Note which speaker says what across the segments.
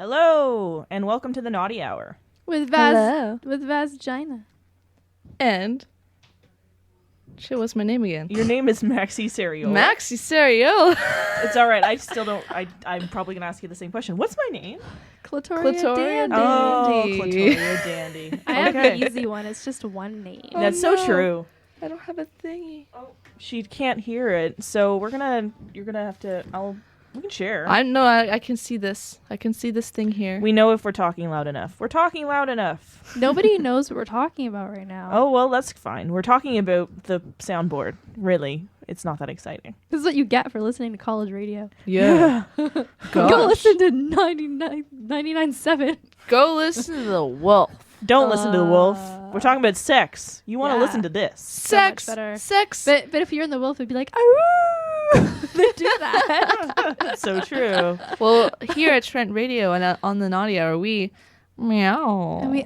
Speaker 1: Hello, and welcome to the Naughty Hour.
Speaker 2: With Vazgina.
Speaker 3: And shit, what's my name again?
Speaker 1: Your name is Maxy Sariola.
Speaker 3: Maxy Sariola.
Speaker 1: It's all right. I still don't. I'm probably gonna ask you the same question. What's my name?
Speaker 2: Clitoria Dandy.
Speaker 1: Oh, Clitoria Dandy.
Speaker 2: I have the easy one. It's just one name.
Speaker 1: That's so true.
Speaker 3: I don't have a thingy.
Speaker 1: Oh, she can't hear it, so you're gonna have to. We can share.
Speaker 3: I can see this. I can see this thing here.
Speaker 1: We know if we're talking loud enough. We're talking loud enough.
Speaker 2: Nobody knows what we're talking about right now.
Speaker 1: Oh, well, that's fine. We're talking about the soundboard. Really, it's not that exciting.
Speaker 2: This is what you get for listening to college radio.
Speaker 3: Yeah.
Speaker 2: Go listen to 99.7.
Speaker 3: Go listen to the Wolf.
Speaker 1: Don't listen to the Wolf. We're talking about sex. You want to listen to this.
Speaker 3: Sex.
Speaker 2: So much better.
Speaker 3: Sex.
Speaker 2: But if you're in the Wolf, it'd be like, oh, they do that.
Speaker 1: That's so true.
Speaker 3: Well, here at Trent Radio and on the Naughty Hour, we meow.
Speaker 2: And we,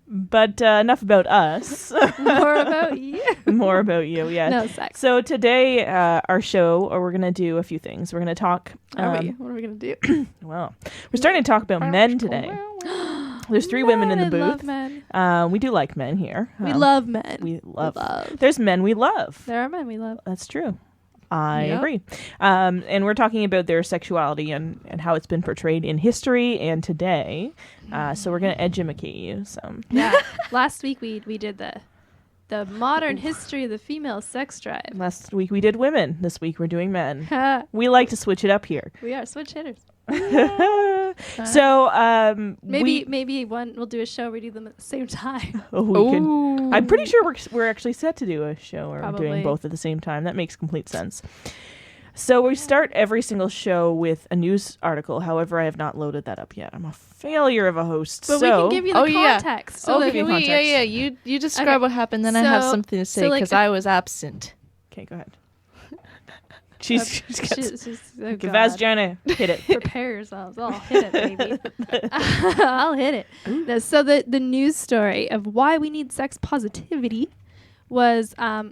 Speaker 1: But enough about us.
Speaker 2: more about you.
Speaker 1: More about you, yeah.
Speaker 2: No sex.
Speaker 1: So today, our show, we're going to do a few things. We're going to talk.
Speaker 2: What are we going to do?
Speaker 1: Well, we're starting to talk about men today. There's three women in the booth.
Speaker 2: Love men.
Speaker 1: We do like men here.
Speaker 2: We love men.
Speaker 1: We love. There's men we love.
Speaker 2: There are men we love.
Speaker 1: That's true. I agree. And we're talking about their sexuality and how it's been portrayed in history and today. So we're going to educate you some.
Speaker 2: Yeah. Last week we did the modern history of the female sex drive.
Speaker 1: Last week we did women. This week we're doing men. We like to switch it up here.
Speaker 2: We are switch hitters.
Speaker 1: So
Speaker 2: maybe we'll do a show where we do them at the same time.
Speaker 1: I'm pretty sure we're actually set to do a show where
Speaker 2: Probably.
Speaker 1: we're doing both at the same time. That makes complete sense. So we start every single show with a news article. However, I have not loaded that up yet. I'm a failure of a host.
Speaker 2: But we can give you the context.
Speaker 3: So
Speaker 1: give you context.
Speaker 3: Yeah. You describe what happened, then I have something to say because I was absent.
Speaker 1: Okay, go ahead. She's
Speaker 2: oh God.
Speaker 1: Vazgina, hit it.
Speaker 2: Prepare yourselves. I'll hit it, baby. I'll hit it. No, so the news story of why we need sex positivity was a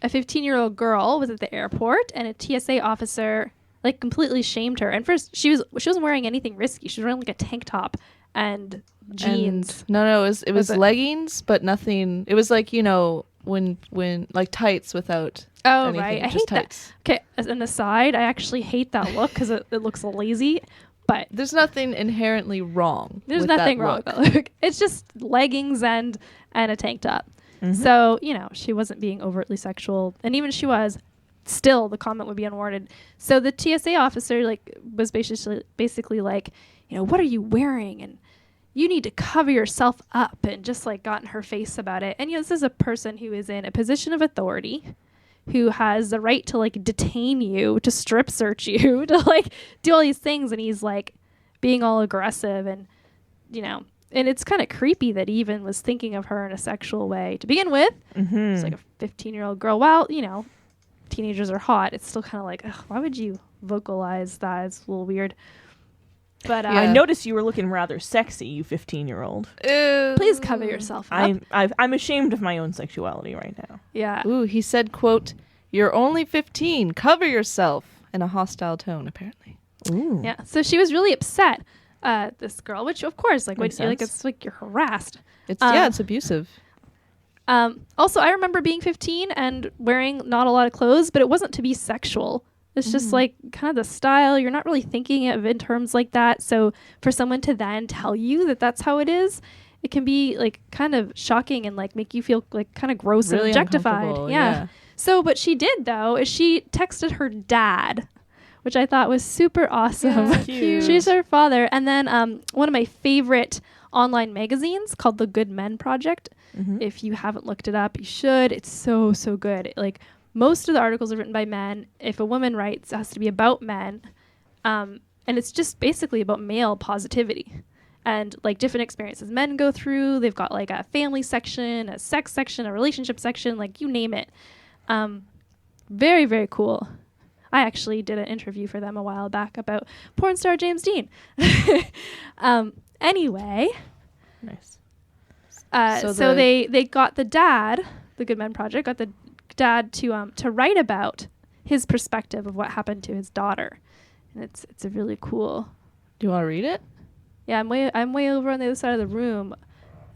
Speaker 2: 15-year-old girl was at the airport and a TSA officer completely shamed her. And first she wasn't wearing anything risky. She was wearing a tank top and jeans.
Speaker 3: No, it was leggings, but nothing. It was when tights without.
Speaker 2: Oh,
Speaker 3: anything,
Speaker 2: right. I
Speaker 3: just
Speaker 2: hate
Speaker 3: tights.
Speaker 2: that. Okay, as an aside, I actually hate that look because it looks lazy. But
Speaker 3: there's nothing inherently wrong.
Speaker 2: There's
Speaker 3: with
Speaker 2: nothing
Speaker 3: that
Speaker 2: wrong
Speaker 3: look.
Speaker 2: with that look. It's just leggings and a tank top.
Speaker 1: Mm-hmm.
Speaker 2: So, she wasn't being overtly sexual. And even if she was, still the comment would be unwarranted. So the TSA officer was basically like, what are you wearing? And you need to cover yourself up, and just got in her face about it. And this is a person who is in a position of authority, who has the right to detain you, to strip search you, to do all these things, and he's being all aggressive and and it's kind of creepy that he even was thinking of her in a sexual way to begin with.
Speaker 1: Mm-hmm.
Speaker 2: It's a 15-year-old girl. While teenagers are hot, it's still kind of why would you vocalize that? It's a little weird. But
Speaker 1: I noticed you were looking rather sexy, you 15-year-old.
Speaker 2: Please cover yourself up.
Speaker 1: I'm ashamed of my own sexuality right now.
Speaker 2: Yeah.
Speaker 3: Ooh, he said, quote, "You're only 15. Cover yourself," in a hostile tone, apparently.
Speaker 1: Ooh.
Speaker 2: Yeah. So she was really upset, this girl, which of course,
Speaker 1: Makes sense.
Speaker 2: it's you're harassed.
Speaker 3: It's abusive.
Speaker 2: Also, I remember being 15 and wearing not a lot of clothes, but it wasn't to be sexual. It's just kind of the style. You're not really thinking of in terms like that. So for someone to then tell you that that's how it is, it can be kind of shocking and make you feel kind of gross
Speaker 3: really
Speaker 2: and objectified.
Speaker 3: Yeah.
Speaker 2: So what she did though is she texted her dad, which I thought was super awesome.
Speaker 1: Yeah, cute.
Speaker 2: She's her father. And then one of my favorite online magazines called The Good Men Project.
Speaker 1: Mm-hmm.
Speaker 2: If you haven't looked it up, you should. It's so good. Most of the articles are written by men. If a woman writes, it has to be about men. And it's just basically about male positivity and different experiences men go through. They've got a family section, a sex section, a relationship section, you name it. Very, very cool. I actually did an interview for them a while back about porn star James Dean. Anyway.
Speaker 1: Nice.
Speaker 2: So they got the dad, the Good Men Project, got the dad to write about his perspective of what happened to his daughter. and it's a really cool.
Speaker 3: Do you want to read it?
Speaker 2: Yeah, I'm way over on the other side of the room,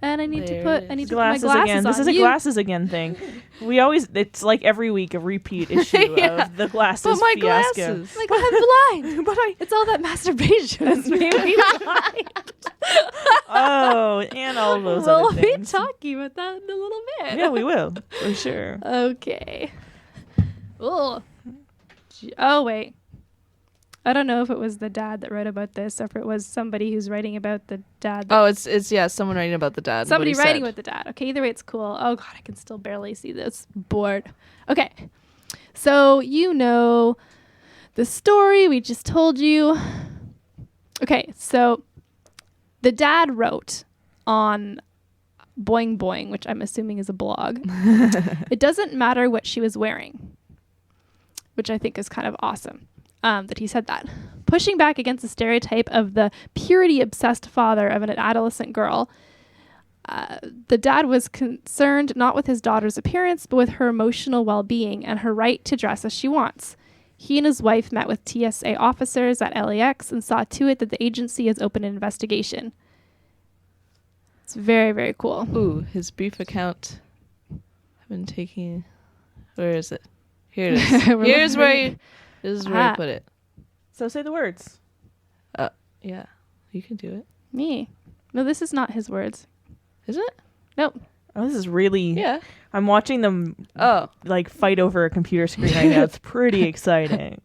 Speaker 2: and I need to put my
Speaker 1: Glasses
Speaker 2: glasses
Speaker 1: again.
Speaker 2: on.
Speaker 1: This is a glasses again thing. It's like every week a repeat issue of the glasses
Speaker 3: But my
Speaker 1: fiasco.
Speaker 3: glasses.
Speaker 2: Like, I'm blind.
Speaker 1: But
Speaker 2: It's all that masturbation that's made me blind.
Speaker 1: Oh, and all those
Speaker 2: We'll
Speaker 1: other
Speaker 2: be
Speaker 1: things.
Speaker 2: talking about that in a little bit.
Speaker 1: Yeah, we will for sure.
Speaker 2: Okay. Ugh. Oh, wait. I don't know if it was the dad that wrote about this or if it was somebody who's writing about the dad.
Speaker 3: Oh, it's someone writing about the dad.
Speaker 2: Somebody
Speaker 3: what he
Speaker 2: writing
Speaker 3: said.
Speaker 2: with the dad. Okay, either way, it's cool. Oh, God, I can still barely see this board. Okay. So, you know the story we just told you. Okay, so the dad wrote on Boing Boing, which I'm assuming is a blog. It doesn't matter what she was wearing, which I think is kind of awesome. That he said that. Pushing back against the stereotype of the purity-obsessed father of an adolescent girl, the dad was concerned not with his daughter's appearance, but with her emotional well-being and her right to dress as she wants. He and his wife met with TSA officers at LAX and saw to it that the agency has opened an investigation. It's very, very cool.
Speaker 3: Ooh, his brief account. I've been taking. Where is it? Here it is. This is where I put it.
Speaker 1: So say the words.
Speaker 3: Yeah, you can do it.
Speaker 2: Me. No, this is not his words.
Speaker 3: Is it?
Speaker 2: Nope.
Speaker 1: Oh, this is really.
Speaker 3: Yeah.
Speaker 1: I'm watching them like fight over a computer screen right now. It's pretty exciting.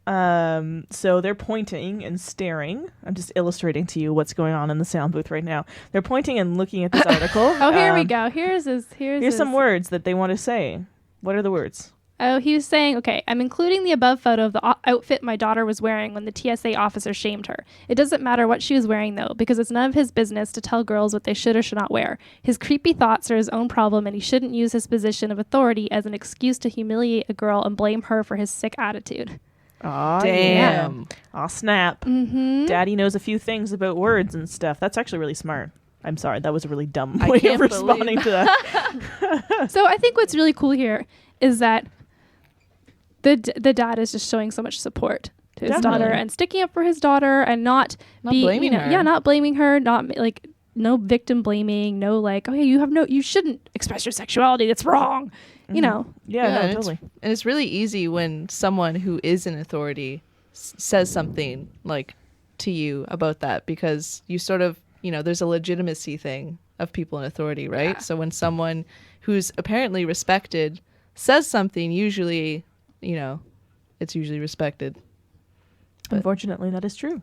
Speaker 1: So they're pointing and staring. I'm just illustrating to you what's going on in the sound booth right now. They're pointing and looking at this article.
Speaker 2: Oh, here we go. Here's
Speaker 1: some words that they want to say. What are the words?
Speaker 2: Oh, he was saying, okay, I'm including the above photo of the outfit my daughter was wearing when the TSA officer shamed her. It doesn't matter what she was wearing, though, because it's none of his business to tell girls what they should or should not wear. His creepy thoughts are his own problem, and he shouldn't use his position of authority as an excuse to humiliate a girl and blame her for his sick attitude.
Speaker 1: Aw,
Speaker 3: damn.
Speaker 1: Yeah. Aw, snap.
Speaker 2: Mm-hmm.
Speaker 1: Daddy knows a few things about words and stuff. That's actually really smart. I'm sorry, that was a really dumb
Speaker 3: I
Speaker 1: way
Speaker 3: can't
Speaker 1: of responding to that.
Speaker 2: So I think what's really cool here is that the dad is just showing so much support to his daughter and sticking up for his daughter and not
Speaker 3: blaming her.
Speaker 2: Yeah, not blaming her, not like no victim blaming, no like, oh yeah, you shouldn't express your sexuality. That's wrong.
Speaker 1: Mm-hmm.
Speaker 2: You know.
Speaker 1: Yeah,
Speaker 3: and
Speaker 1: totally.
Speaker 3: It's really easy when someone who is in authority says something like to you about that, because you sort of, there's a legitimacy thing of people in authority, right? Yeah. So when someone who's apparently respected says something, usually, it's usually respected. But
Speaker 1: Unfortunately, that is true.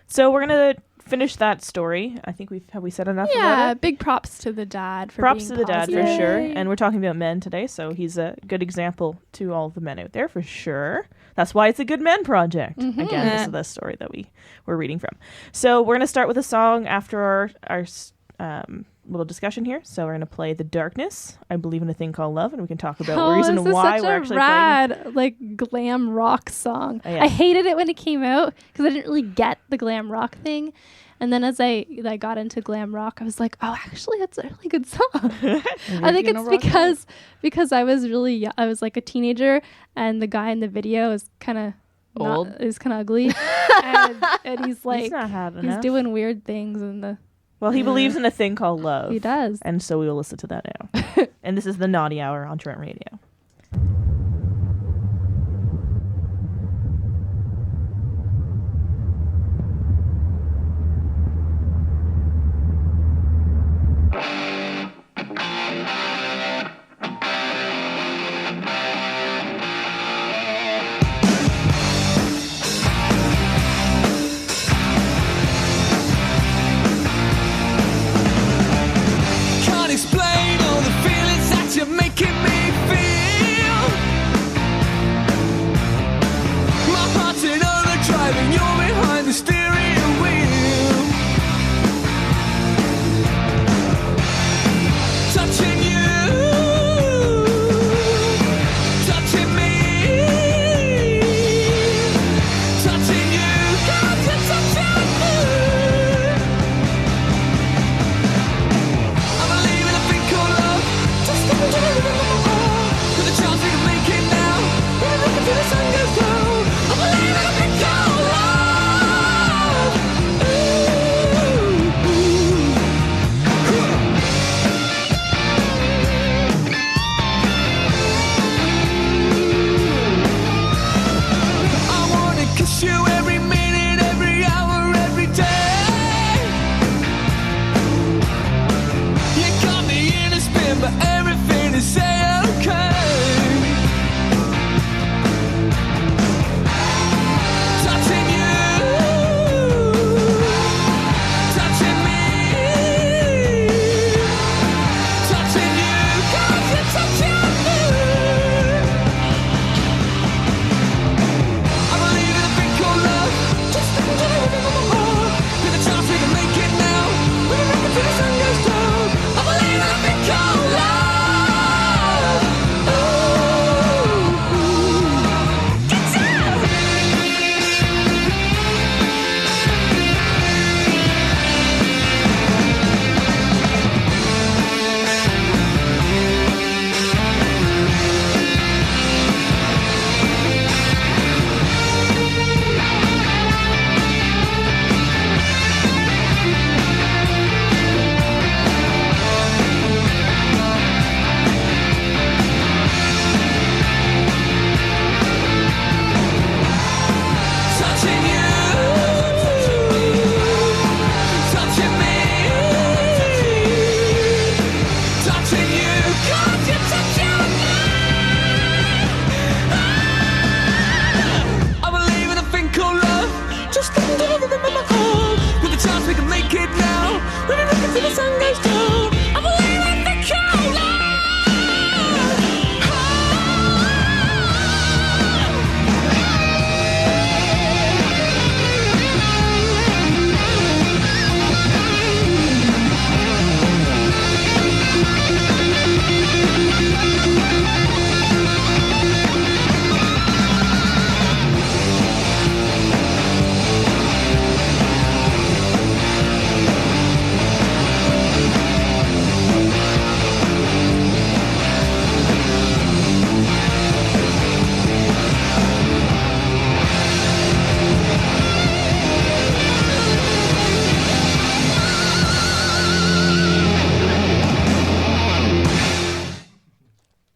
Speaker 1: So we're going to finish that story. I think have we said enough about it?
Speaker 2: Yeah, big props to the dad for
Speaker 1: props
Speaker 2: being
Speaker 1: to the dad
Speaker 2: positive.
Speaker 1: for sure. And we're talking about men today, so he's a good example to all the men out there for sure. That's why it's a good men project.
Speaker 2: Mm-hmm.
Speaker 1: Again, this is the story that we're reading from. So we're going to start with a song after our little discussion here. So we're going to play The Darkness, I Believe in a Thing Called Love, and we can talk about the reason why we're actually
Speaker 2: rad, like glam rock song.
Speaker 1: Oh, yeah.
Speaker 2: I hated it when it came out because I didn't really get the glam rock thing. And then as I got into glam rock, I was like, oh, actually, that's a really good song. I think it's because I was really young. I was like a teenager, and the guy in the video is kind of
Speaker 3: old.
Speaker 2: Is kind of ugly, and he's like,
Speaker 1: he's not had
Speaker 2: he's
Speaker 1: enough.
Speaker 2: doing weird things in the.
Speaker 1: Well, he believes in a thing called love.
Speaker 2: He does.
Speaker 1: And so we will listen to that now. And this is the Naughty Hour on Trent Radio.
Speaker 4: Can't explain all the feelings that you're making me feel.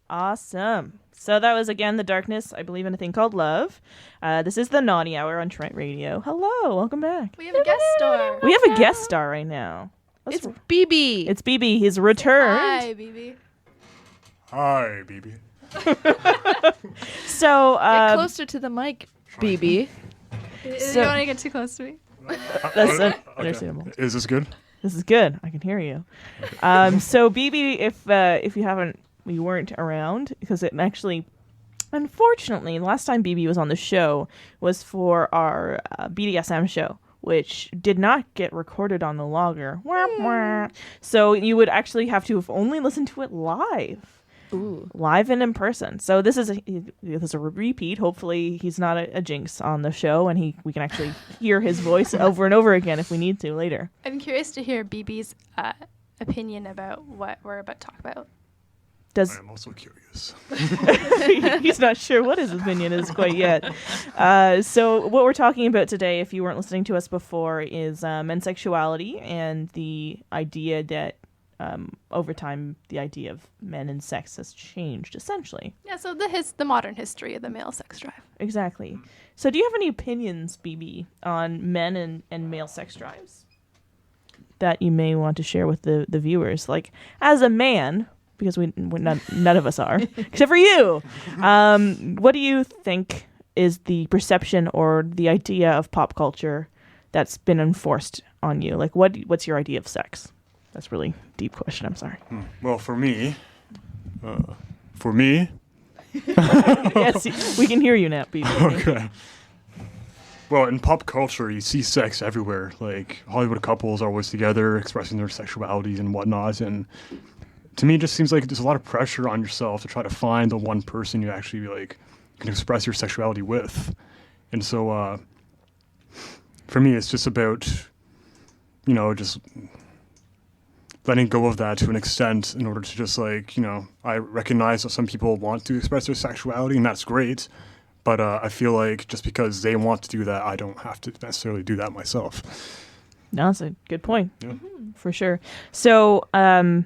Speaker 1: Awesome. So that was, again, The Darkness, I Believe in a Thing Called Love. This is the Naughty Hour on Trent Radio. Hello, welcome back.
Speaker 2: We have a guest star.
Speaker 1: We have a guest star right now.
Speaker 3: It's BB.
Speaker 1: It's BB. He's returned.
Speaker 2: Hi, BB.
Speaker 4: Hi, BB.
Speaker 1: So,
Speaker 3: Get closer to the mic, BB.
Speaker 2: You want to get too close to me?
Speaker 1: that's understandable.
Speaker 4: Is this good?
Speaker 1: This is good. I can hear you. So BB, if you weren't around, because it actually, unfortunately, the last time BB was on the show was for our BDSM show, which did not get recorded on the logger. Wah, wah. So you would actually have to have only listened to it live.
Speaker 3: Ooh.
Speaker 1: Live and in person. So this is a repeat. Hopefully he's not a jinx on the show, and we can actually hear his voice over and over again if we need to later.
Speaker 2: I'm curious to hear BB's opinion about what we're about to talk about.
Speaker 4: I'm also curious.
Speaker 1: He's not sure what his opinion is quite yet. So what we're talking about today, if you weren't listening to us before, is men's sexuality and the idea that over time, the idea of men and sex has changed, essentially.
Speaker 2: Yeah, so the modern history of the male sex drive.
Speaker 1: Exactly. So do you have any opinions, BB, on men and male sex drives that you may want to share with the viewers? Like, as a man, because none of us are, except for you, what do you think is the perception or the idea of pop culture that's been enforced on you? Like, what's your idea of sex? That's a really deep question. I'm sorry.
Speaker 4: Well, for me,
Speaker 1: yes, we can hear you now, people.
Speaker 4: okay. Well, in pop culture, you see sex everywhere. Like, Hollywood couples are always together, expressing their sexualities and whatnot. And to me, it just seems like there's a lot of pressure on yourself to try to find the one person you actually can express your sexuality with. And so, for me, it's just about, just letting go of that to an extent in order to just I recognize that some people want to express their sexuality, and that's great. But I feel like just because they want to do that, I don't have to necessarily do that myself.
Speaker 1: No, that's a good point.
Speaker 4: Yeah.
Speaker 1: For sure. So, what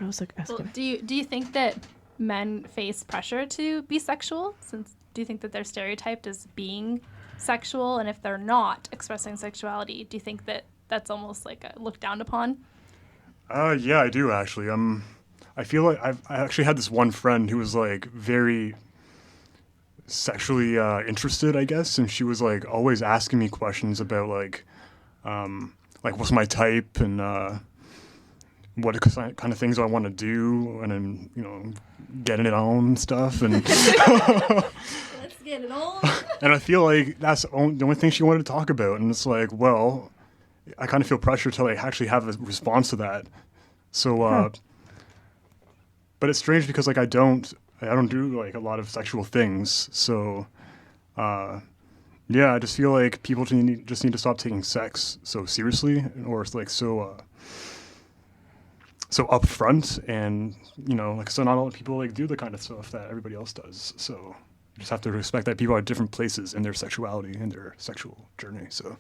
Speaker 1: was I asking?
Speaker 2: Well, do you think that men face pressure to be sexual? Do you think that they're stereotyped as being sexual, and if they're not expressing sexuality, do you think that that's almost like a looked down upon?
Speaker 4: Yeah, I do actually. I feel like I actually had this one friend who was very sexually interested, I guess, and she was always asking me questions about what's my type and what kind of things I want to do, and then getting it on and stuff, and
Speaker 2: Let's get it on.
Speaker 4: and I feel like that's the only thing she wanted to talk about, and it's well, I kind of feel pressure to actually have a response to that. So, but it's strange because I don't do a lot of sexual things. So, yeah, I just feel like people just need to stop taking sex so seriously, or so upfront, and so not all people do the kind of stuff that everybody else does. So you just have to respect that people are at different places in their sexuality and their sexual journey. So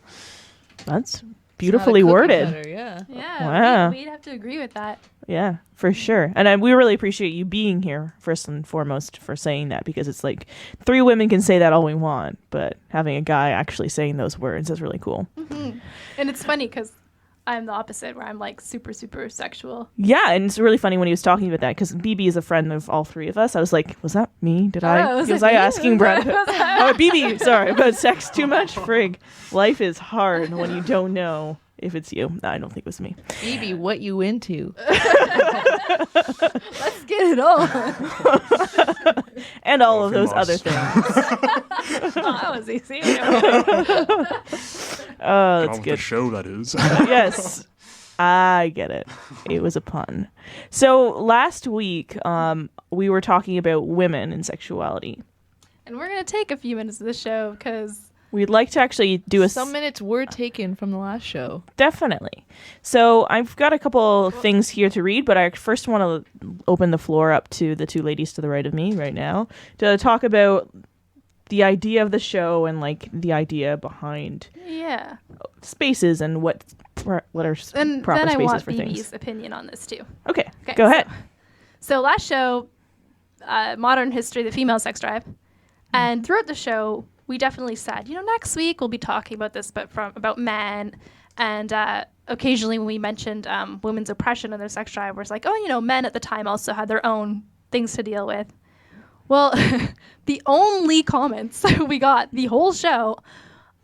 Speaker 1: that's beautifully worded.
Speaker 3: Cutter, yeah.
Speaker 1: Wow.
Speaker 2: We'd have to agree with that.
Speaker 1: Yeah, for sure. And we really appreciate you being here, first and foremost, for saying that, because it's three women can say that all we want, but having a guy actually saying those words is really cool.
Speaker 2: Mm-hmm. And it's funny because I'm the opposite, where I'm super, super sexual.
Speaker 1: Yeah, and it's really funny when he was talking about that, because BB is a friend of all three of us. I was like, was that me? Was I asking Brad? BB, sorry, about sex too much? Frig. Life is hard when you don't know if it's you. No, I don't think it was me.
Speaker 3: BB, what you into?
Speaker 2: Let's get it on.
Speaker 1: And all of those other things.
Speaker 2: That was easy.
Speaker 1: Oh, that's
Speaker 4: good.
Speaker 1: good.
Speaker 4: The show, that is.
Speaker 1: Yes, I get it. It was a pun. So last week, we were talking about women and sexuality.
Speaker 2: And we're going to take a few minutes of the show because
Speaker 1: we'd like to actually do
Speaker 3: Some minutes were taken from the last show.
Speaker 1: Definitely. So I've got a couple things here to read, but I first want to open the floor up to the two ladies to the right of me right now to talk about the idea of the show and the idea behind spaces and what are
Speaker 2: and
Speaker 1: proper
Speaker 2: then
Speaker 1: spaces
Speaker 2: I want
Speaker 1: for
Speaker 2: BB's
Speaker 1: things.
Speaker 2: opinion on this too.
Speaker 1: Okay, go ahead.
Speaker 2: So last show, Modern History, the Female Sex Drive. And throughout the show, we definitely said, next week we'll be talking about this, but about men. And occasionally when we mentioned women's oppression and their sex drive, we're like, men at the time also had their own things to deal with. Well, the only comments we got the whole show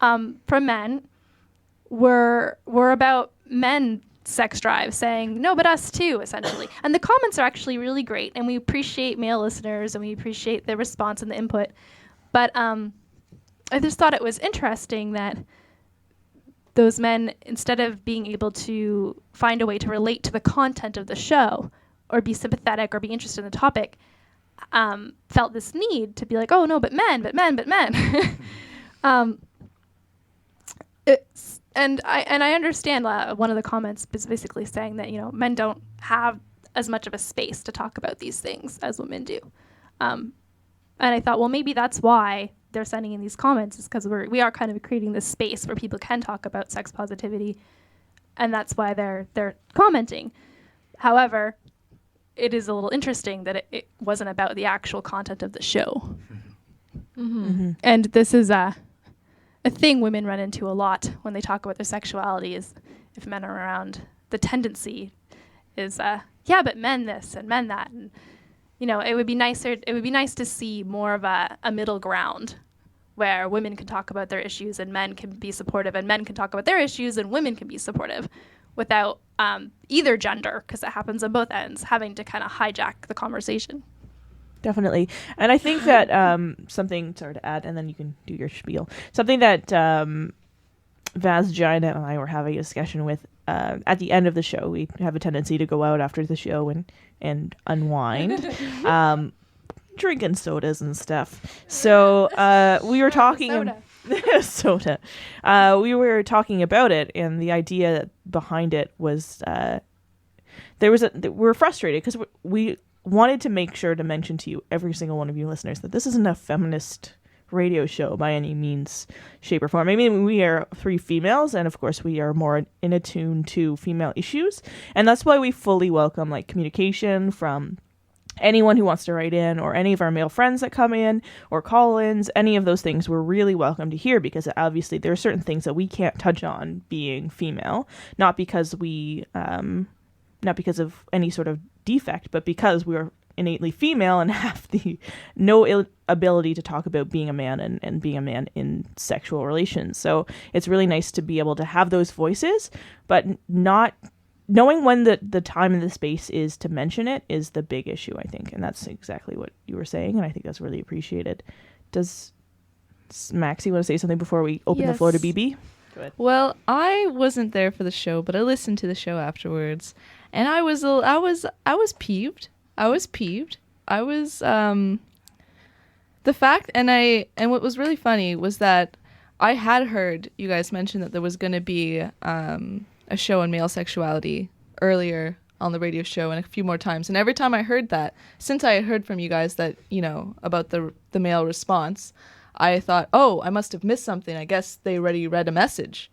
Speaker 2: from men were about men sex drive, saying, no, but us too, essentially. And the comments are actually really great, and we appreciate male listeners, and we appreciate the response and the input. But I just thought it was interesting that those men, instead of being able to find a way to relate to the content of the show or be sympathetic or be interested in the topic, felt this need to be like, oh, no, but men. And I understand one of the comments is basically saying that, men don't have as much of a space to talk about these things as women do. And I thought, well, maybe that's why they're sending in these comments, is because we are kind of creating this space where people can talk about sex positivity, and that's why they're commenting. However, it is a little interesting that it wasn't about the actual content of the show. Mm-hmm. Mm-hmm. And this is a thing women run into a lot when they talk about their sexuality, is if men are around, the tendency is, but men this and men that. And, it would be nice to see more of a middle ground where women can talk about their issues and men can be supportive, and men can talk about their issues and women can be supportive, without either gender, because it happens on both ends, having to kind of hijack the conversation.
Speaker 1: Definitely. And I think that something, sorry to add, and then you can do your spiel, something that Vazgina and I were having a discussion with at the end of the show. We have a tendency to go out after the show and unwind, drinking sodas and stuff. So we were talking... soda. We were talking about it, and the idea behind it was we were frustrated because we wanted to make sure to mention to you, every single one of you listeners, that this isn't a feminist radio show by any means, shape, or form. I mean, we are 3 females, and of course we are more in attune to female issues, and that's why we fully welcome communication from anyone who wants to write in, or any of our male friends that come in, or call-ins. Any of those things we're really welcome to hear, because obviously there are certain things that we can't touch on being female, not because of any sort of defect, but because we're innately female and have no ability to talk about being a man and being a man in sexual relations. So it's really nice to be able to have those voices, but not knowing when the time and the space is to mention it is the big issue, I think. And that's exactly what you were saying, and I think that's really appreciated. Does Maxy want to say something before we open the floor to BB? Go ahead.
Speaker 3: Well, I wasn't there for the show, but I listened to the show afterwards, and I was peeved. I was the fact, and what was really funny was that I had heard you guys mention that there was going to be a show on male sexuality earlier on the radio show, and a few more times. And every time I heard that, since I had heard from you guys that, about the male response, I thought, oh, I must have missed something. I guess they already read a message.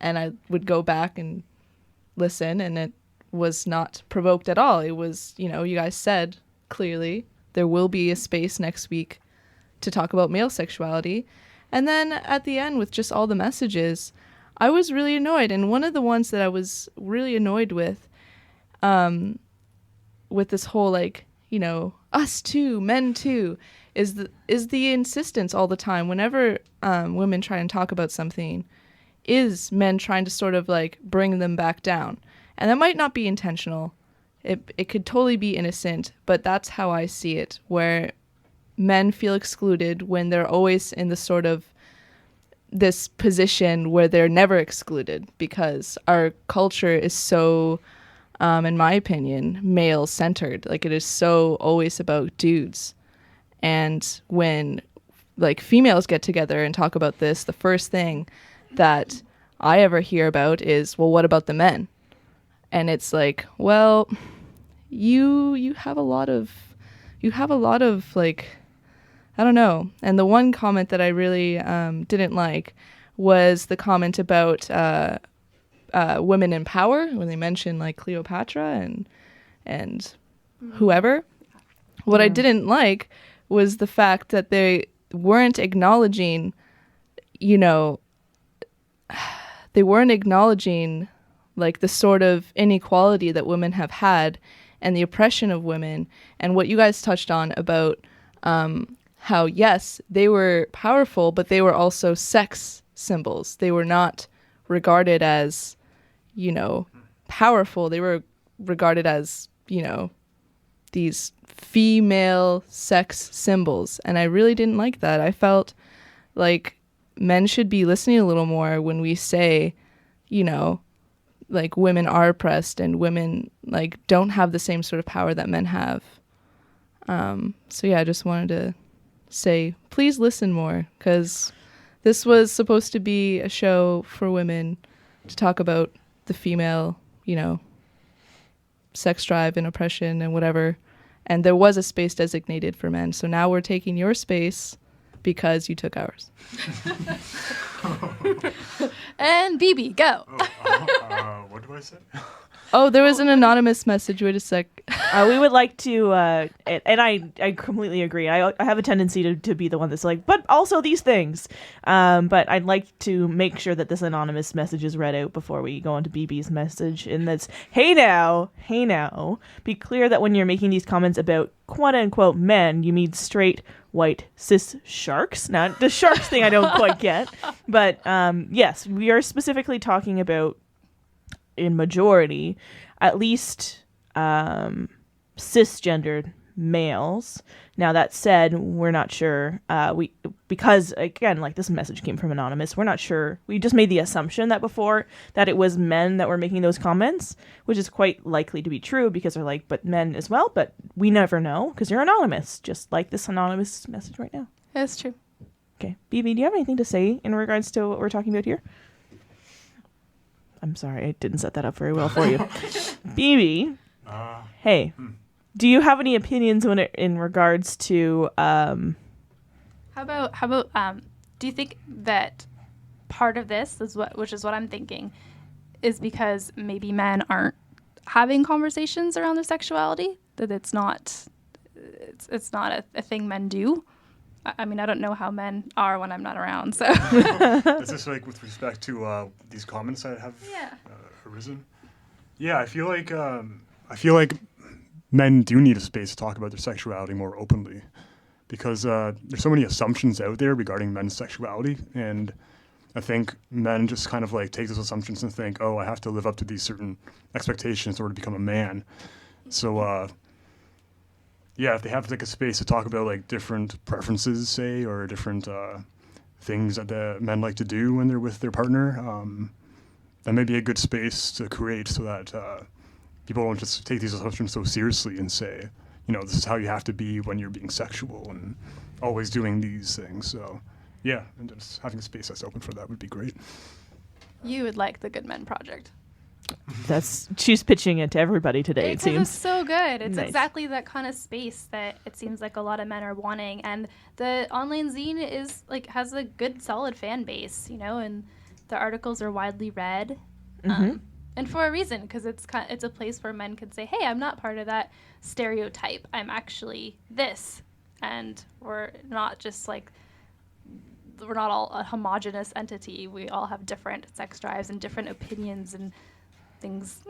Speaker 3: And I would go back and listen, and it was not provoked at all. It was, you guys said clearly there will be a space next week to talk about male sexuality. And then at the end, with just all the messages, I was really annoyed. And one of the ones that I was really annoyed with this whole, us too, men too, is the insistence all the time whenever women try and talk about something, is men trying to sort of bring them back down. And that might not be intentional. It could totally be innocent, but that's how I see it, where men feel excluded when they're always in the sort of this position where they're never excluded, because our culture is so, in my opinion, male-centered. It is so always about dudes. And when females get together and talk about this, the first thing that I ever hear about is, well, what about the men? And it's well, you have a lot of I don't know. And the one comment that I really didn't like was the comment about women in power, when they mention Cleopatra and whoever. What I didn't like was the fact that they weren't acknowledging, they weren't acknowledging like the sort of inequality that women have had and the oppression of women, and what you guys touched on about how, yes, they were powerful, but they were also sex symbols. They were not regarded as, powerful. They were regarded as, these female sex symbols. And I really didn't like that. I felt like men should be listening a little more when we say, like women are oppressed and women like don't have the same sort of power that men have. So yeah, I just wanted to say, please listen more, because this was supposed to be a show for women to talk about the female, sex drive and oppression and whatever. And there was a space designated for men. So now we're taking your space because you took ours.
Speaker 2: And BB, go.
Speaker 4: What do I say?
Speaker 3: Oh, there was an anonymous message. Wait a sec.
Speaker 1: We would like to, and I completely agree. I have a tendency to be the one that's like, but also these things. But I'd like to make sure that this anonymous message is read out before we go on to BB's message. And that's, hey now, be clear that when you're making these comments about quote unquote men, you mean straight, white, cis sharks. Now, the sharks thing I don't quite get. But yes, we are specifically talking about, in majority, at least cisgendered males. Now that said, we're not sure. Because again, like this message came from anonymous, we're not sure. We just made the assumption that before that it was men that were making those comments, which is quite likely to be true because they're like, but men as well. But we never know because you're anonymous, just like this anonymous message right now.
Speaker 2: That's true.
Speaker 1: Okay, BB, do you have anything to say in regards to what we're talking about here? I'm sorry, I didn't set that up very well for you. BB, hey, do you have any opinions in regards to... How
Speaker 2: about do you think that part of this which is what I'm thinking, is because maybe men aren't having conversations around their sexuality, that it's not a thing men do? I mean, I don't know how men are when I'm not around, so.
Speaker 4: Is this like with respect to these comments that have arisen? Yeah, I feel like men do need a space to talk about their sexuality more openly, because there's so many assumptions out there regarding men's sexuality, and I think men just kind of like take those assumptions and think, oh, I have to live up to these certain expectations in order to become a man. So yeah, if they have like a space to talk about like different preferences, say, or different things that the men like to do when they're with their partner, that may be a good space to create so that people don't just take these assumptions so seriously and say, this is how you have to be when you're being sexual and always doing these things. So yeah, and just having a space that's open for that would be great.
Speaker 2: You would like the Good Men Project.
Speaker 1: She's pitching it to everybody today, it seems.
Speaker 2: It's so good. It's
Speaker 1: nice.
Speaker 2: Exactly that kind of space that it seems like a lot of men are wanting, and the online zine is has a good solid fan base, and the articles are widely read, and for a reason, because it's a place where men could say, hey, I'm not part of that stereotype, I'm actually this, and we're not just we're not all a homogenous entity. We all have different sex drives and different opinions and things.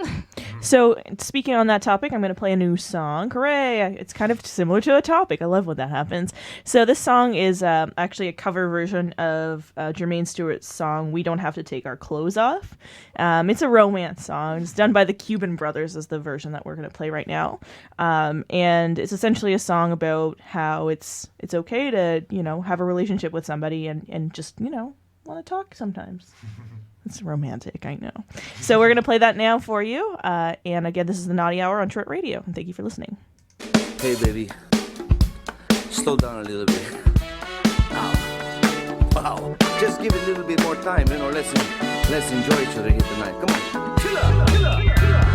Speaker 1: So speaking on that topic, I'm going to play a new song. Hooray! It's kind of similar to a topic. I love when that happens. So this song is actually a cover version of Jermaine Stewart's song "We Don't Have to Take Our Clothes Off." It's a romance song. It's done by the Cuban Brothers, is the version that we're going to play right now. And it's essentially a song about how it's okay to have a relationship with somebody and just want to talk sometimes. It's romantic, I know. So we're going to play that now for you. And again, this is the Naughty Hour on Trent Radio. And thank you for listening.
Speaker 5: Hey, baby. Slow down a little bit. Wow. Just give it a little bit more time, let's enjoy each other here tonight. Come on. Chill out. Chill out. Chill out.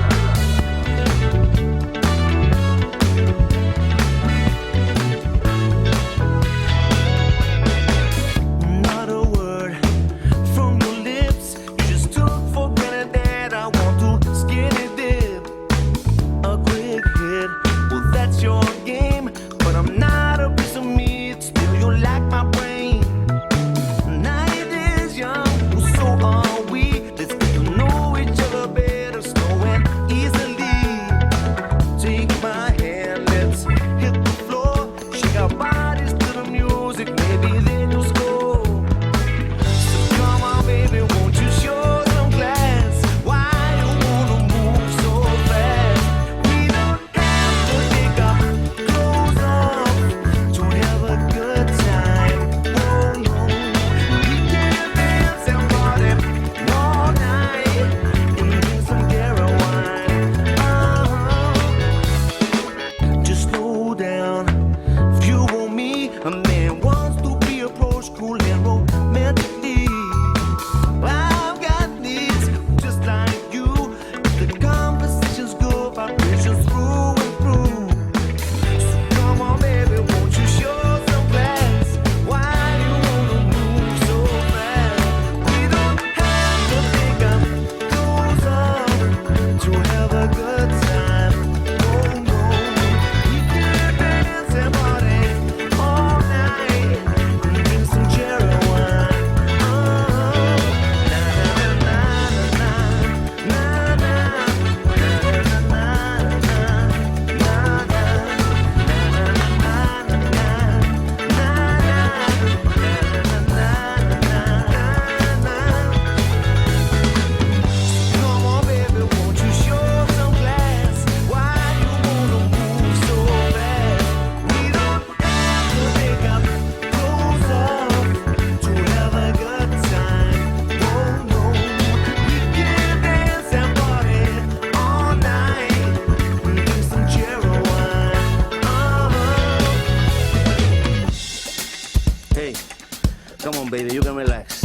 Speaker 5: on, baby, you can relax.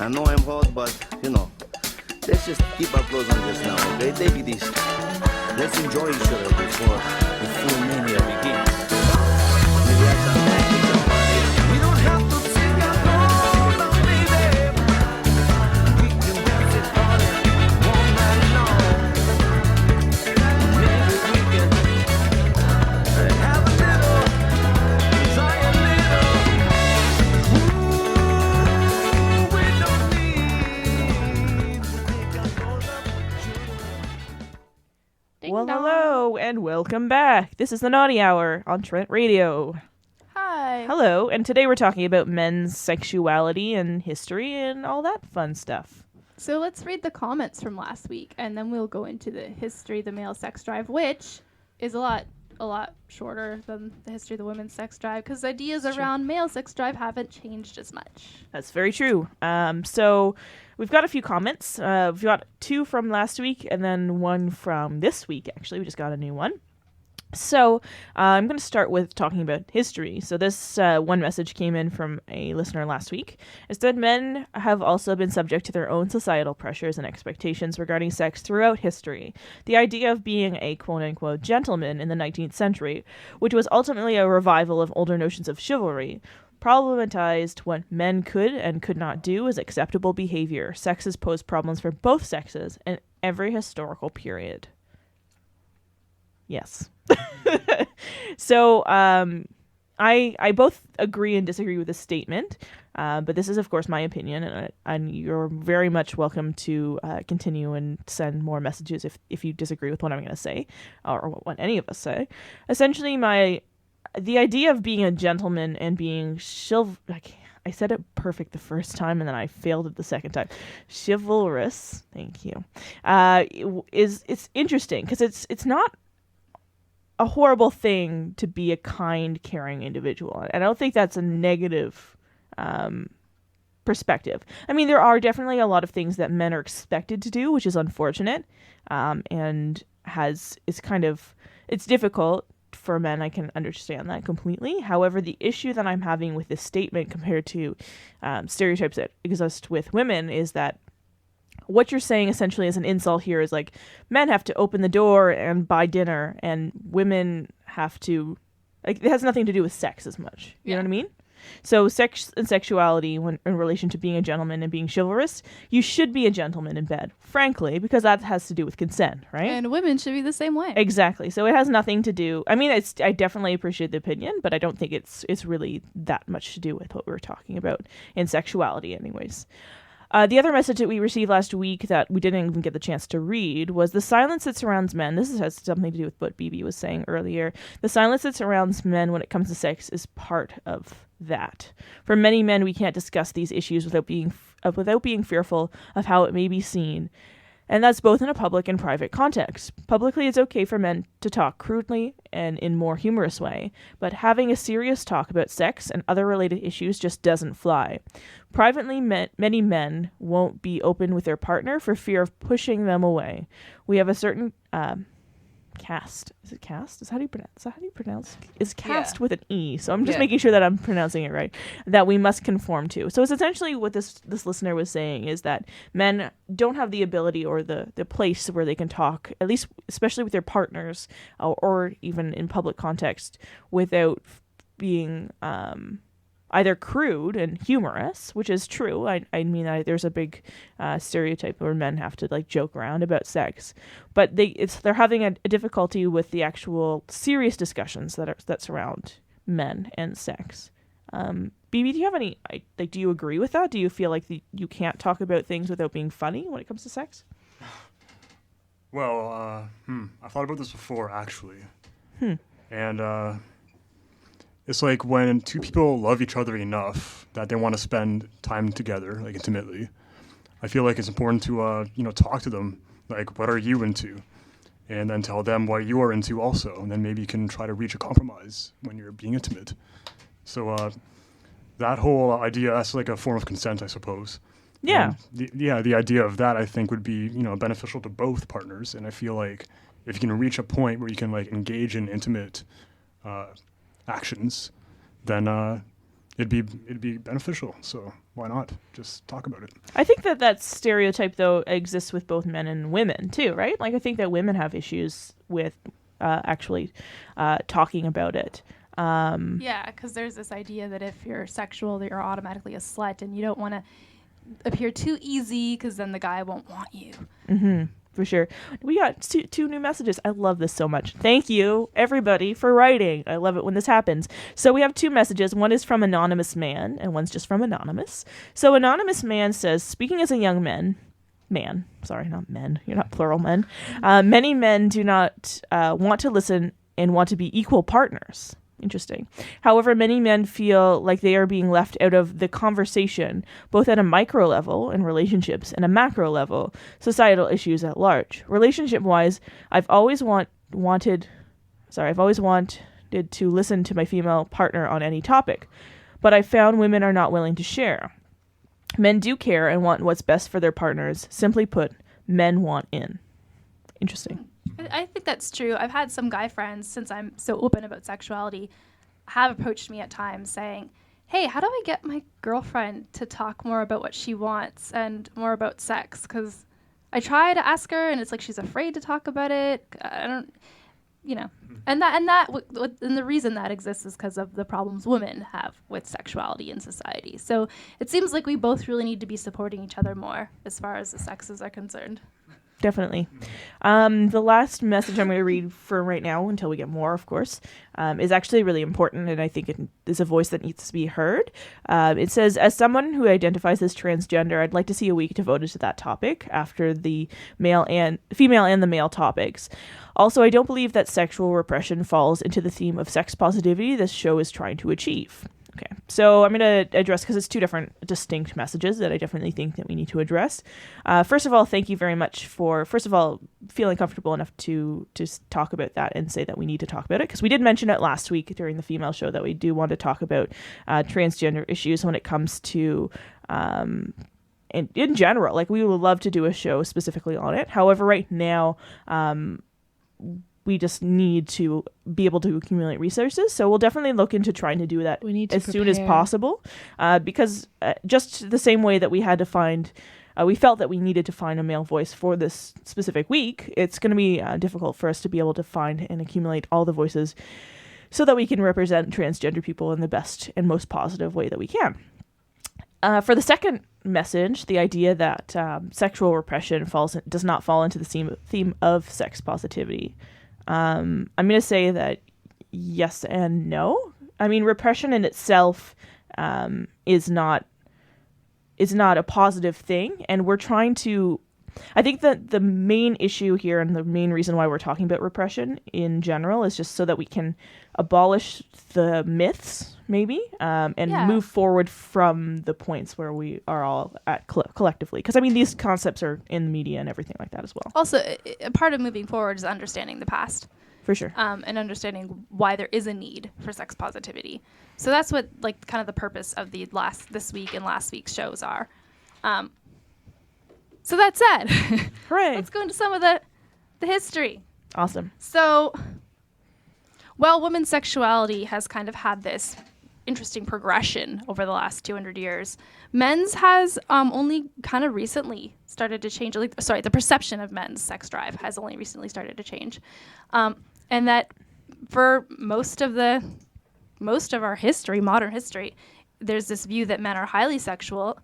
Speaker 5: I know I'm hot, but, let's just keep our clothes on just now, okay? Take it easy. Let's enjoy each other before the full mania begins. Maybe I can make it somebody. We don't have to sing alone, baby. We can dance it all night long. Maybe we can have a little, try a little. Ooh, we don't need to take our clothes off.
Speaker 2: Ding
Speaker 1: Well,
Speaker 2: dong.
Speaker 1: hello and welcome back. This is the Naughty Hour on Trent Radio.
Speaker 2: Hi.
Speaker 1: Hello, and today we're talking about men's sexuality and history and all that fun stuff.
Speaker 2: So let's read the comments from last week, and then we'll go into the history of the male sex drive, which is a lot shorter than the history of the women's sex drive, because ideas around male sex drive haven't changed as much.
Speaker 1: That's very true. So we've got a few comments. We've got 2 from last week and then 1 from this week, actually. We just got a new one. So I'm going to start with talking about history. So this one message came in from a listener last week. It said men have also been subject to their own societal pressures and expectations regarding sex throughout history. The idea of being a quote-unquote gentleman in the 19th century, which was ultimately a revival of older notions of chivalry, problematized what men could and could not do as acceptable behavior. Sex has posed problems for both sexes in every historical period. Yes. So I both agree and disagree with this statement, but this is, of course, my opinion, and you're very much welcome to continue and send more messages if you disagree with what I'm going to say, or what any of us say. Essentially, the idea of being a gentleman and being I said it perfect the first time, and then I failed it the second time. Chivalrous, thank you, it's interesting because it's not a horrible thing to be a kind, caring individual. And I don't think that's a negative perspective. I mean, there are definitely a lot of things that men are expected to do, which is unfortunate, and it's difficult for men. I can understand that completely. However, the issue that I'm having with this statement compared to stereotypes that exist with women is that what you're saying essentially as an insult here is like men have to open the door and buy dinner and women have to, like, it has nothing to do with sex as much. You know what I mean? So sex and sexuality, when in relation to being a gentleman and being chivalrous, you should be a gentleman in bed, frankly, because that has to do with consent, right?
Speaker 2: And women should be the same way.
Speaker 1: Exactly. So it has nothing to do. I mean, I definitely appreciate the opinion, but I don't think it's really that much to do with what we're talking about in sexuality, anyways. The other message that we received last week that we didn't even get the chance to read was the silence that surrounds men. This has something to do with what BB was saying earlier. The silence that surrounds men when it comes to sex is part of that. For many men, we can't discuss these issues without being fearful of how it may be seen. And that's both in a public and private context. Publicly, it's okay for men to talk crudely and in more humorous way, but having a serious talk about sex and other related issues just doesn't fly. Privately, many men won't be open with their partner for fear of pushing them away. We have a certain caste. Is it caste? Is how do you pronounce? It's caste with an E. So I'm just making sure that I'm pronouncing it right. That we must conform to. So it's essentially what this listener was saying is that men don't have the ability or the place where they can talk, at least especially with their partners or even in public context, without being either crude and humorous, which is true. I mean, there's a big stereotype where men have to like joke around about sex, but they're having a difficulty with the actual serious discussions that surround men and sex. BB, do you have any? Do you agree with that? Do you feel like you can't talk about things without being funny when it comes to sex?
Speaker 4: Well, I thought about this before actually, and it's like when two people love each other enough that they want to spend time together, like intimately. I feel like it's important to, talk to them, like, what are you into? And then tell them what you are into also. And then maybe you can try to reach a compromise when you're being intimate. So that whole idea, that's like a form of consent, I suppose.
Speaker 1: Yeah.
Speaker 4: And the idea of that, I think, would be, beneficial to both partners. And I feel like if you can reach a point where you can, like, engage in intimate actions, then it'd be beneficial. So why not just talk about it?
Speaker 1: I think that stereotype though exists with both men and women too, right? Like I think that women have issues with actually talking about it.
Speaker 2: Yeah, because there's this idea that if you're sexual, that you're automatically a slut, and you don't want to appear too easy because then the guy won't want you.
Speaker 1: Mm-hmm. For sure. We got two new messages. I love this so much. Thank you, everybody, for writing. I love it when this happens. So we have two messages. One is from Anonymous Man, and one's just from Anonymous. So Anonymous Man says, speaking as a young man, sorry, not men. You're not plural men. Many men do not want to listen and want to be equal partners. Interesting. However, many men feel like they are being left out of the conversation, both at a micro level in relationships and a macro level, societal issues at large. Relationship-wise, I've always wanted to listen to my female partner on any topic, but I found women are not willing to share. Men do care and want what's best for their partners. Simply put, men want in. Interesting.
Speaker 2: I think that's true. I've had some guy friends, since I'm so open about sexuality, have approached me at times saying, hey, how do I get my girlfriend to talk more about what she wants and more about sex? Because I try to ask her, and it's like she's afraid to talk about it. I don't, and the reason that exists is because of the problems women have with sexuality in society. So it seems like we both really need to be supporting each other more as far as the sexes are concerned.
Speaker 1: Definitely. The last message I'm going to read for right now, until we get more, of course, is actually really important, and I think it is a voice that needs to be heard. It says, as someone who identifies as transgender, I'd like to see a week devoted to that topic after the female and the male topics. Also, I don't believe that sexual repression falls into the theme of sex positivity this show is trying to achieve. Okay, so I'm going to address, because it's two different distinct messages that I definitely think that we need to address. First of all, thank you very much for, feeling comfortable enough to just talk about that and say that we need to talk about it, because we did mention it last week during the female show that we do want to talk about transgender issues when it comes to, in general. Like, we would love to do a show specifically on it. However, right now, we just need to be able to accumulate resources. So we'll definitely look into trying to do that as soon as possible. Because just the same way that we had to find, we felt that we needed to find a male voice for this specific week, it's going to be difficult for us to be able to find and accumulate all the voices so that we can represent transgender people in the best and most positive way that we can. For the second message, the idea that sexual repression does not fall into the theme of sex positivity. I'm going to say that yes and no. I mean, repression in itself is not a positive thing, and we're trying to. I think that the main issue here, and the main reason why we're talking about repression in general, is just so that we can abolish the myths, maybe, and move forward from the points where we are all at collectively. Because, I mean, these concepts are in the media and everything like that as well.
Speaker 2: Also, a part of moving forward is understanding the past.
Speaker 1: For sure.
Speaker 2: And understanding why there is a need for sex positivity. So that's what, like, kind of the purpose of this week and last week's shows are. So that said,
Speaker 1: hooray!
Speaker 2: Let's go into some of the history.
Speaker 1: Awesome.
Speaker 2: So, well, women's sexuality has kind of had this interesting progression over the last 200 years. Men's has only kind of recently started to change. The perception of men's sex drive has only recently started to change, and that for most of our history, modern history, there's this view that men are highly sexual,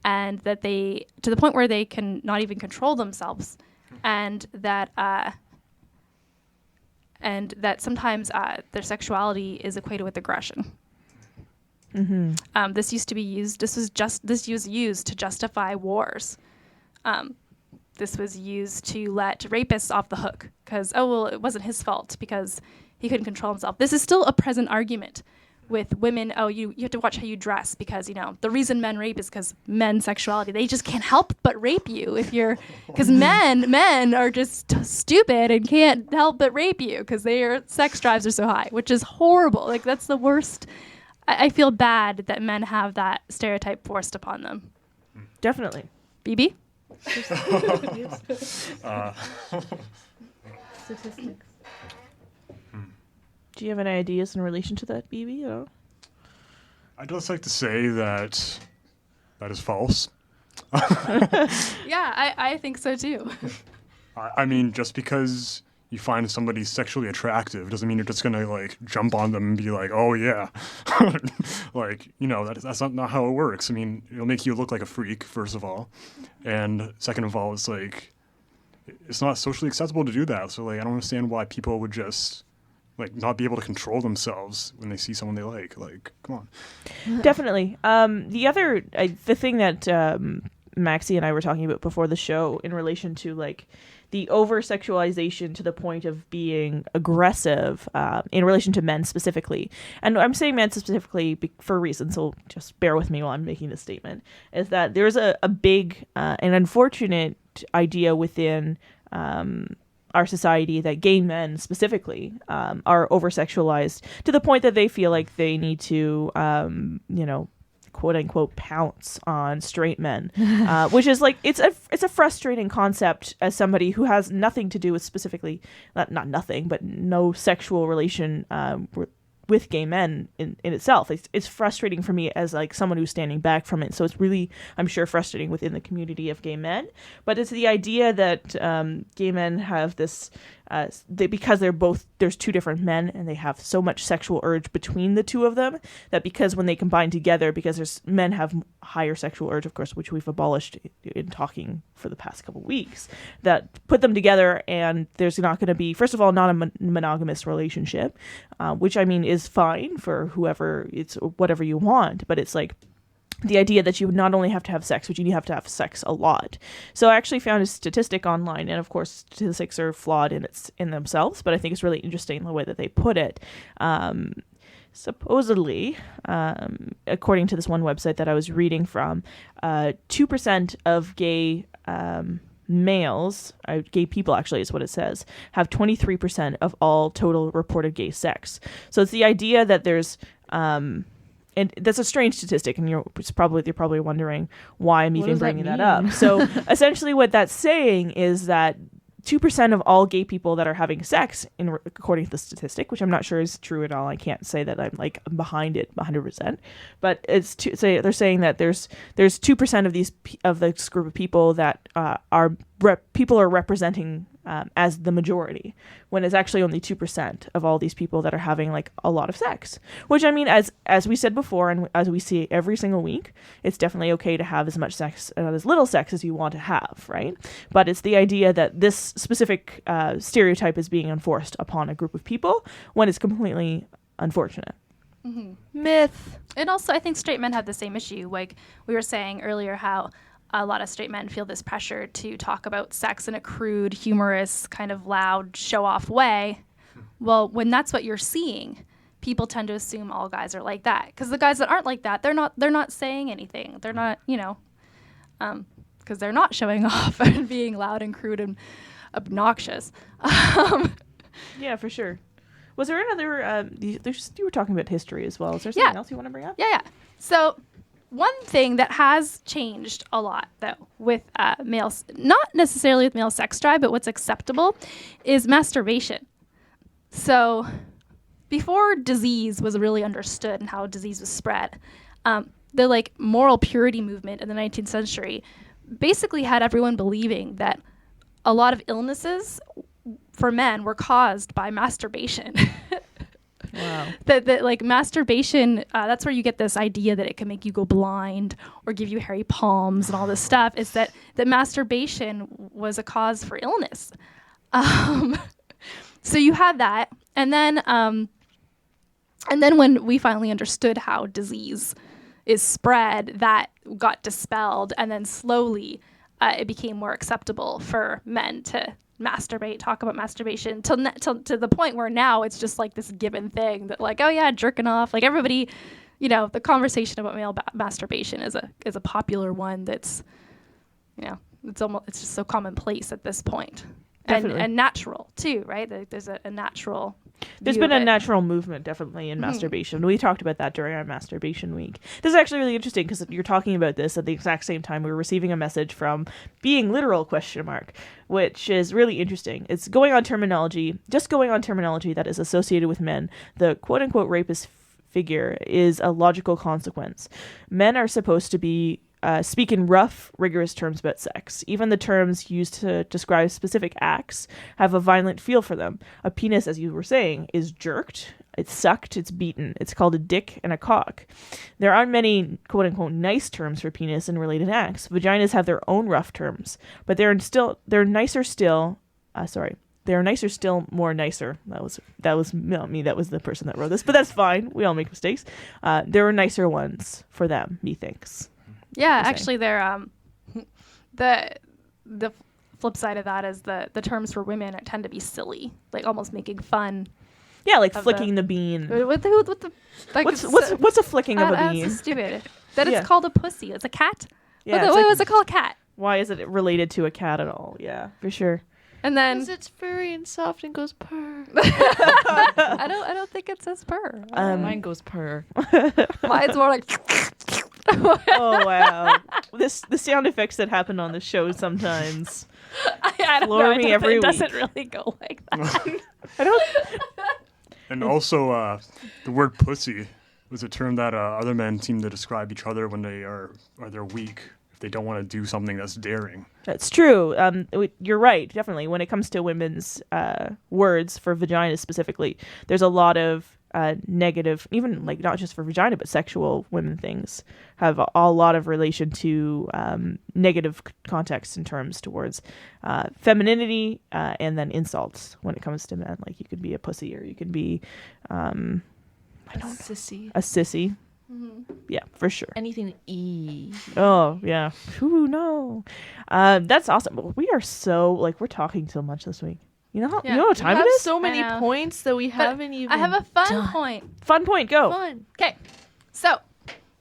Speaker 2: and that they, to the point where they can not even control themselves, and that sometimes their sexuality is equated with aggression. Mm-hmm. This was used to justify wars. This was used to let rapists off the hook because, it wasn't his fault because he couldn't control himself. This is still a present argument with women. You have to watch how you dress because, the reason men rape is because men's sexuality. They just can't help but rape you because men are just stupid and can't help but rape you because their sex drives are so high, which is horrible. Like, that's the worst. I feel bad that men have that stereotype forced upon them.
Speaker 1: Definitely.
Speaker 2: BB?
Speaker 1: Statistics. Do you have any ideas in relation to that, BB?
Speaker 4: I'd just like to say that is false.
Speaker 2: Yeah, I think so too.
Speaker 4: I mean, just because you find somebody sexually attractive doesn't mean you're just gonna like jump on them and be like, oh yeah, like, you know, that's not how it works. I mean, it'll make you look like a freak, first of all, and second of all, it's like it's not socially acceptable to do that. So like, I don't understand why people would just like not be able to control themselves when they see someone they like. Like, come on.
Speaker 1: Definitely. The thing that Maxy and I were talking about before the show in relation to like the over-sexualization to the point of being aggressive in relation to men specifically. And I'm saying men specifically for reasons, so just bear with me while I'm making this statement, is that there's a big and unfortunate idea within our society that gay men specifically are over-sexualized to the point that they feel like they need to, quote unquote pounce on straight men, which is like it's a frustrating concept as somebody who has nothing to do with specifically not nothing but no sexual relation with gay men in itself. It's frustrating for me as like someone who's standing back from it. So it's really, I'm sure, frustrating within the community of gay men. But it's the idea that gay men have this, because there's two different men and they have so much sexual urge between the two of them that because when they combine together, because men have higher sexual urge, of course, which we've abolished in talking for the past couple of weeks, that put them together and there's not going to be, first of all, not a monogamous relationship, which I mean is fine for whoever, it's whatever you want, but it's like the idea that you would not only have to have sex, but you have to have sex a lot. So I actually found a statistic online, and of course statistics are flawed in themselves, but I think it's really interesting the way that they put it. Supposedly, according to this one website that I was reading from, 2% of gay males, gay people actually is what it says, have 23% of all total reported gay sex. So it's the idea that there's and that's a strange statistic, and you're probably wondering why I'm even bringing that up. So essentially what that's saying is that 2% of all gay people that are having sex, according to the statistic, which I'm not sure is true at all. I can't say that I'm like behind it 100%, but they're saying that there's 2% of this group of people that people are representing as the majority, when it's actually only 2% of all these people that are having like a lot of sex. Which I mean, as we said before, and as we see every single week, it's definitely okay to have as much sex and as little sex as you want to have, right? But it's the idea that this specific stereotype is being enforced upon a group of people when it's completely unfortunate.
Speaker 2: Mm-hmm.
Speaker 1: Myth.
Speaker 2: And also, I think straight men have the same issue. Like we were saying earlier, how a lot of straight men feel this pressure to talk about sex in a crude, humorous, kind of loud, show-off way. Well, when that's what you're seeing, people tend to assume all guys are like that. Because the guys that aren't like that, they're not saying anything. They're not, because they're not showing off and being loud and crude and obnoxious.
Speaker 1: Yeah, for sure. Was there another? You were talking about history as well. Is there something else you want to bring up?
Speaker 2: Yeah. So one thing that has changed a lot, though, with males, not necessarily with male sex drive, but what's acceptable, is masturbation. So before disease was really understood and how disease was spread, the like moral purity movement in the 19th century basically had everyone believing that a lot of illnesses for men were caused by masturbation.
Speaker 1: Wow.
Speaker 2: that like masturbation, that's where you get this idea that it can make you go blind or give you hairy palms and all this stuff, is that masturbation was a cause for illness. So you had that. And then when we finally understood how disease is spread, that got dispelled, and then slowly it became more acceptable for men to masturbate, talk about masturbation, till to the point where now it's just like this given thing that like, oh yeah, jerking off. Like everybody, the conversation about male masturbation is a popular one that's, it's just so commonplace at this point. And natural too, right? There's a natural.
Speaker 1: There's been a natural movement definitely in masturbation. We talked about that during our masturbation week. This is actually really interesting because you're talking about this at the exact same time we were receiving a message from Being Literal ? Which is really interesting. It's going on terminology that is associated with men. The quote unquote rapist figure is a logical consequence. Men are supposed to be speak in rough, rigorous terms about sex. Even the terms used to describe specific acts have a violent feel for them. A penis, as you were saying, is jerked, it's sucked, it's beaten. It's called a dick and a cock. There aren't many quote-unquote nice terms for penis and related acts. Vaginas have their own rough terms, but they're nicer still, more nicer. That was not me. That was the person that wrote this, but that's fine. We all make mistakes. There are nicer ones for them, methinks.
Speaker 2: Yeah, actually, they're the flip side of that is the terms for women tend to be silly, like almost making fun.
Speaker 1: Yeah, like flicking the bean.
Speaker 2: What's
Speaker 1: a flicking of a bean?
Speaker 2: That's stupid. That it's called a pussy. It's a cat.
Speaker 1: Yeah,
Speaker 2: why was it called a cat?
Speaker 1: Why is it related to a cat at all? Yeah, for sure.
Speaker 2: And then
Speaker 3: because it's furry and soft and goes purr.
Speaker 2: I don't think it says purr.
Speaker 3: Mine goes purr.
Speaker 2: Mine's more like.
Speaker 1: Oh wow! The sound effects that happen on the show sometimes floor me every week.
Speaker 2: It doesn't really go like that.
Speaker 1: I don't.
Speaker 4: And also, the word "pussy" was a term that other men seem to describe each other when they're weak, if they don't want to do something that's daring.
Speaker 1: That's true. You're right. Definitely, when it comes to women's words for vagina specifically, there's a lot of negative, even like not just for vagina, but sexual women things have a lot of relation to negative context in terms towards femininity and then insults when it comes to men. Like you could be a pussy or you could be a
Speaker 3: sissy.
Speaker 1: A sissy.
Speaker 2: Mm-hmm.
Speaker 1: Yeah, for sure.
Speaker 3: Anything E.
Speaker 1: Oh, yeah. Ooh, no. That's awesome. We are so, we're talking so much this week. You know what time it is?
Speaker 3: So many points that we haven't even
Speaker 2: I have a fun
Speaker 3: done.
Speaker 2: point.
Speaker 1: Fun point, go.
Speaker 3: Fun.
Speaker 2: Okay. So,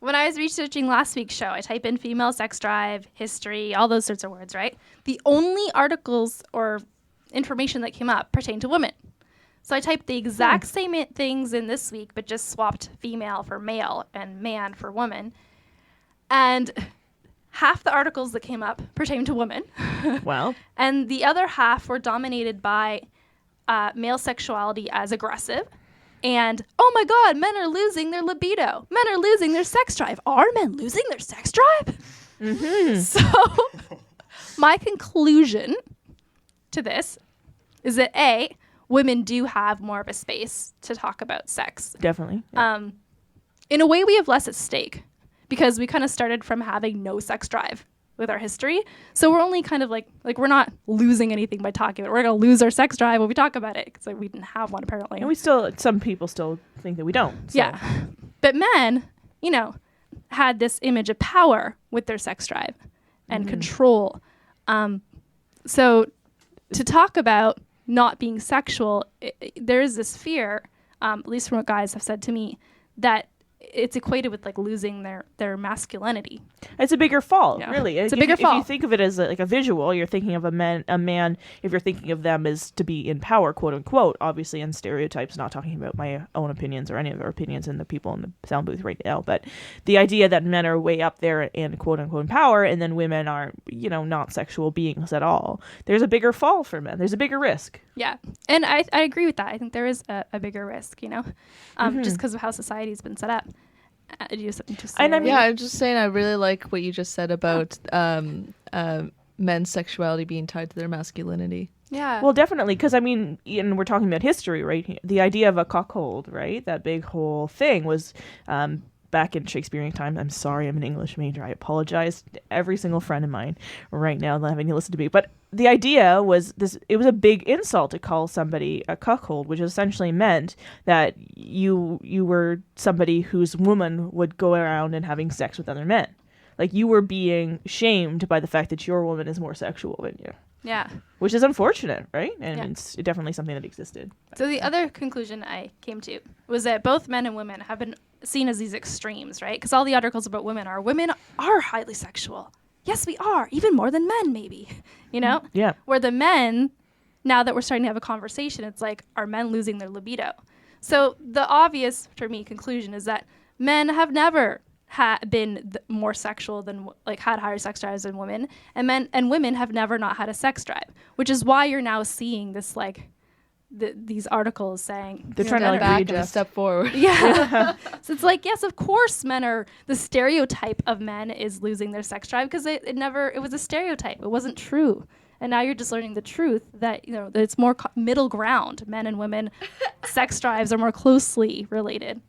Speaker 2: when I was researching last week's show, I type in female sex drive, history, all those sorts of words, right? The only articles or information that came up pertain to women. So I typed the exact same things in this week, but just swapped female for male and man for woman. And half the articles that came up pertain to women.
Speaker 1: Wow.
Speaker 2: And the other half were dominated by male sexuality as aggressive. And, oh my God, men are losing their libido. Men are losing their sex drive. Are men losing their sex drive? Mm-hmm. So my conclusion to this is that A, women do have more of a space to talk about sex.
Speaker 1: Definitely. Yeah.
Speaker 2: In a way, we have less at stake because we kind of started from having no sex drive with our history. So we're only kind of like we're not losing anything by talking about it. We're going to lose our sex drive when we talk about it because we didn't have one apparently.
Speaker 1: And some people still think that we don't. So.
Speaker 2: Yeah. But men, had this image of power with their sex drive and control. So to talk about not being sexual, there is this fear, at least from what guys have said to me, that it's equated with losing their masculinity.
Speaker 1: It's a bigger fall, really.
Speaker 2: It's a bigger fall.
Speaker 1: If you think of it as a visual, you're thinking of a man. If you're thinking of them as to be in power, quote unquote, obviously in stereotypes, not talking about my own opinions or any of our opinions and the people in the sound booth right now, but the idea that men are way up there in quote unquote in power and then women are, not sexual beings at all. There's a bigger fall for men. There's a bigger risk.
Speaker 2: Yeah. And I agree with that. I think there is a bigger risk, just because of how society's been set up. Do you have something to say?
Speaker 3: I'm just saying I really like what you just said about men's sexuality being tied to their masculinity.
Speaker 2: Yeah.
Speaker 1: Well, definitely, because we're talking about history, right? The idea of a cockhold, right? That big whole thing was back in Shakespearean time. I'm sorry, I'm an English major. I apologize to every single friend of mine right now having to listen to me. But the idea was it was a big insult to call somebody a cuckold, which essentially meant that you were somebody whose woman would go around and having sex with other men. Like you were being shamed by the fact that your woman is more sexual than you.
Speaker 2: Yeah.
Speaker 1: Which is unfortunate, right? And it's definitely something that existed.
Speaker 2: So the other conclusion I came to was that both men and women have been seen as these extremes, right? Because all the articles about women are highly sexual. Yes, we are. Even more than men, maybe.
Speaker 1: Yeah.
Speaker 2: Where the men, now that we're starting to have a conversation, it's are men losing their libido? So the obvious, for me, conclusion is that men have never been more sexual than had higher sex drives than women, and men and women have never not had a sex drive, which is why you're now seeing this these articles saying
Speaker 1: They're trying to like
Speaker 3: back and a
Speaker 1: readjust.
Speaker 3: step forward.
Speaker 2: yeah. So it's like, yes, of course men are, the stereotype of men is losing their sex drive because it was a stereotype. It wasn't true. And now you're just learning the truth that, that it's more middle ground. Men and women sex drives are more closely related.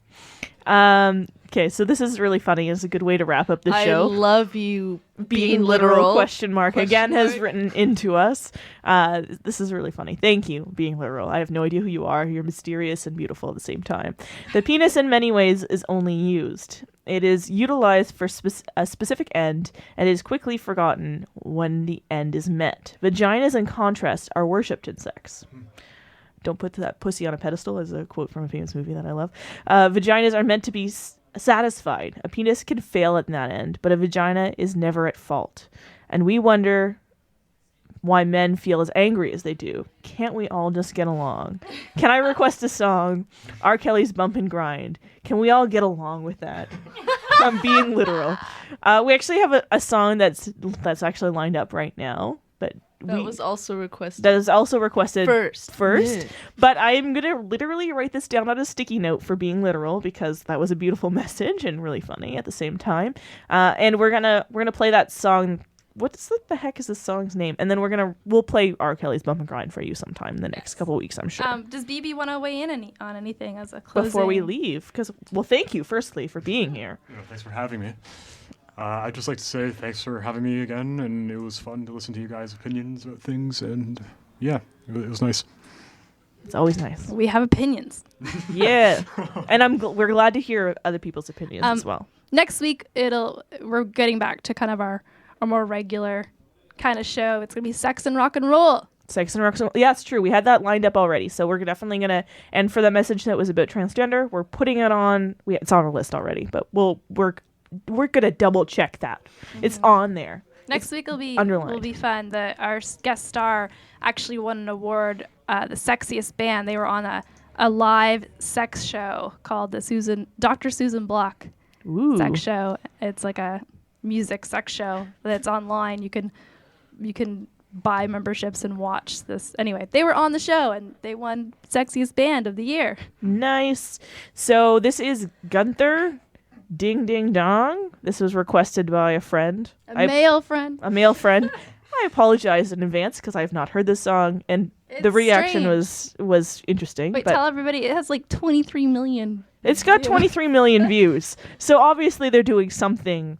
Speaker 1: Okay, so this is really funny. It's a good way to wrap up the show.
Speaker 3: I love you
Speaker 1: Being literal question mark again has written into us. This is really funny. Thank you, being literal. I have no idea who you are. You're mysterious and beautiful at the same time. The penis in many ways is only used. It is utilized for a specific end and is quickly forgotten when the end is met. Vaginas, in contrast, are worshipped in sex. Don't put that pussy on a pedestal is a quote from a famous movie that I love. Vaginas are meant to be satisfied. A penis can fail at that end, but a vagina is never at fault. And we wonder why men feel as angry as they do. Can't we all just get along? Can I request a song? R. Kelly's Bump and Grind. Can we all get along with that? I'm being literal. We actually have a song that's actually lined up right now, but
Speaker 3: That was also requested.
Speaker 1: That is also requested
Speaker 3: first.
Speaker 1: Yeah.
Speaker 3: Yeah.
Speaker 1: But I'm gonna literally write this down on a sticky note for being literal because that was a beautiful message and really funny at the same time. And we're gonna play that song. What the heck is this song's name? And then we'll play R. Kelly's Bump and Grind for you sometime in the next couple of weeks, I'm sure.
Speaker 2: Does BB want to weigh in on anything as a closing?
Speaker 1: Before we leave, thank you firstly for being here.
Speaker 4: Yeah, thanks for having me. I'd just like to say thanks for having me again, and it was fun to listen to you guys' opinions about things, and yeah, it was nice.
Speaker 1: It's always nice.
Speaker 2: We have opinions.
Speaker 1: Yeah, and we're glad to hear other people's opinions as well.
Speaker 2: Next week, we're getting back to kind of our more regular kind of show. It's gonna be sex and rock and roll.
Speaker 1: Sex and rock and roll. Yeah, it's true. We had that lined up already, so we're definitely gonna. And for the message that was about transgender, we're putting it on. It's on our list already, but we're gonna double check that. Mm-hmm. It's on there.
Speaker 2: Next week will be fun. Our guest star actually won an award, the sexiest band. They were on a live sex show called the Dr. Susan Block sex show. It's like a music sex show that's online. You can buy memberships and watch this. Anyway, they were on the show and they won sexiest band of the year. Nice. So this is Gunther. Ding ding dong. This was requested by a friend. A male friend. I apologize in advance because I have not heard this song, and the reaction was interesting. Wait, tell everybody it has like 23 million.
Speaker 1: It's got 23 million views. So obviously they're doing something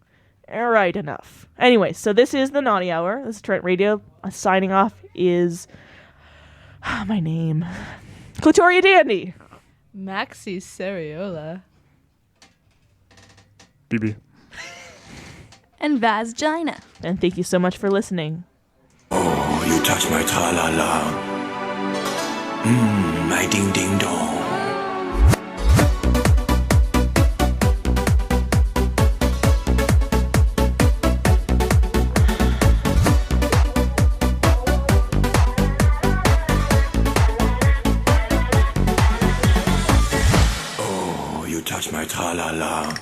Speaker 1: right enough. Anyway, so this is the Naughty Hour. This is Trent Radio. Signing off is my name, Clitoria Dandy,
Speaker 3: Maxy Sariola,
Speaker 4: BB,
Speaker 2: and Vazgina.
Speaker 1: And thank you so much for listening.
Speaker 6: Oh, you touch my tra-la-la. My ding-ding-dong. Oh, you touch my tra-la-la.